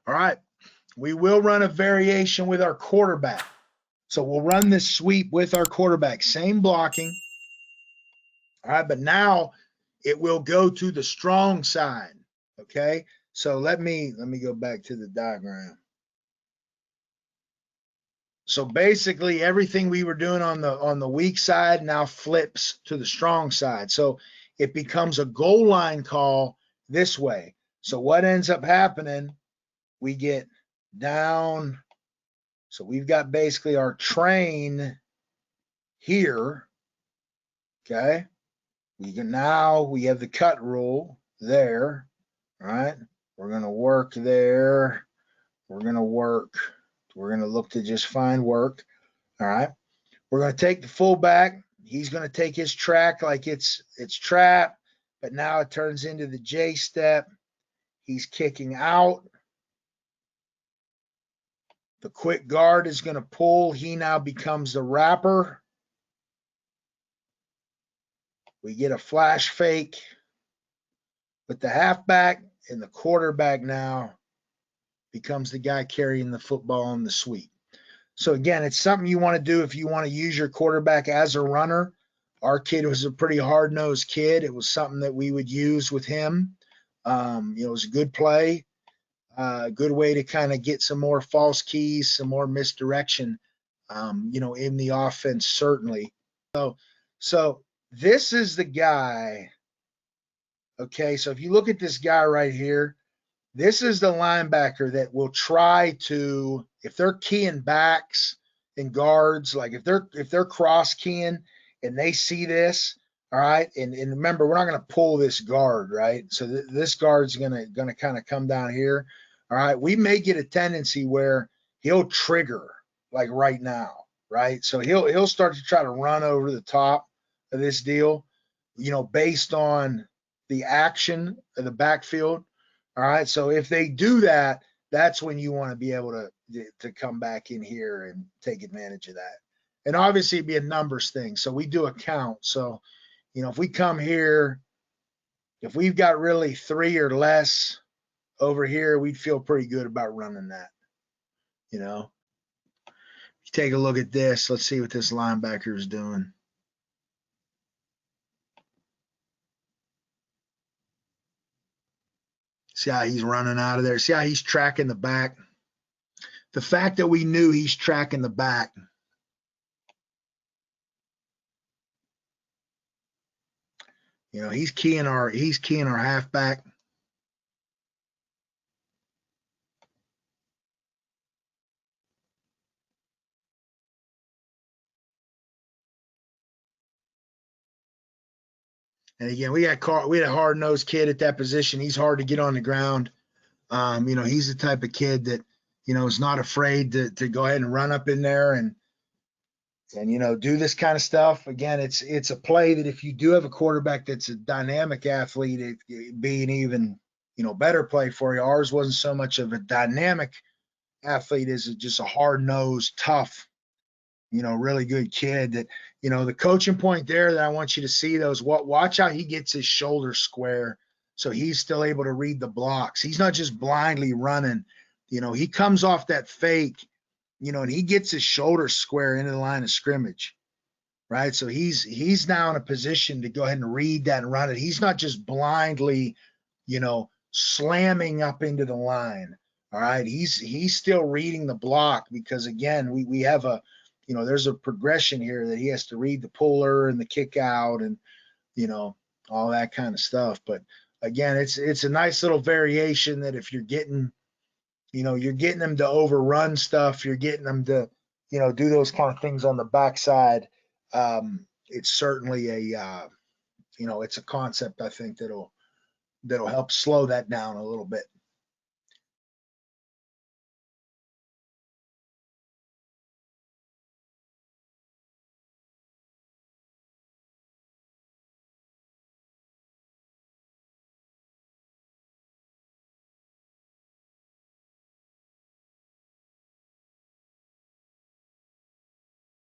All right. We will run a variation with our quarterback. So we'll run this sweep with our quarterback. Same blocking. All right. But now it will go to the strong side. Okay. So let me go back to the diagram. So basically everything we were doing on the weak side now flips to the strong side. So it becomes a goal line call this way. So what ends up happening, we get down. So we've got basically our train here. Okay. We have the cut rule there. All right. We're going to work there. We're going to look to just find work. All right. We're going to take the fullback. He's going to take his track like it's trap, but now it turns into the J step. He's kicking out. The quick guard is going to pull. He now becomes the wrapper. We get a flash fake with the halfback, and the quarterback now becomes the guy carrying the football on the sweep. So again, it's something you want to do if you want to use your quarterback as a runner. Our kid was a pretty hard-nosed kid. It was something that we would use with him. It was a good play, good way to kind of get some more false keys, some more misdirection, in the offense, certainly. So this is the guy. Okay, so if you look at this guy right here, this is the linebacker that will try to, if they're keying backs and guards, like if they're cross keying and they see this, all right, and remember, we're not going to pull this guard, right? So this guard's gonna kind of come down here, all right. We may get a tendency where he'll trigger like right now, right? So he'll start to try to run over the top of this deal, based on the action of the backfield. All right. So if they do that, that's when you want to be able to come back in here and take advantage of that. And obviously it'd be a numbers thing. So we do a count. So, if we come here, if we've got really 3 or less over here, we'd feel pretty good about running that. You take a look at this. Let's see what this linebacker is doing. See how he's running out of there. See how he's tracking the back. The fact that we knew he's tracking the back. He's keying our halfback. And again, we had a hard-nosed kid at that position. He's hard to get on the ground. He's the type of kid that, is not afraid to go ahead and run up in there and do this kind of stuff. Again, it's a play that if you do have a quarterback that's a dynamic athlete, it'd be an even, better play for you. Ours wasn't so much of a dynamic athlete as just a hard-nosed, tough, really good kid that, the coaching point there that I want you to see those, watch how he gets his shoulder square. So he's still able to read the blocks. He's not just blindly running, he comes off that fake, and he gets his shoulder square into the line of scrimmage, right? So he's now in a position to go ahead and read that and run it. He's not just blindly, slamming up into the line. All right. He's still reading the block because again, we have a, there's a progression here that he has to read the puller and the kick out and, all that kind of stuff. But again, it's a nice little variation that if you're getting, you're getting them to overrun stuff, you're getting them to, do those kind of things on the backside. It's certainly it's a concept I think that'll help slow that down a little bit.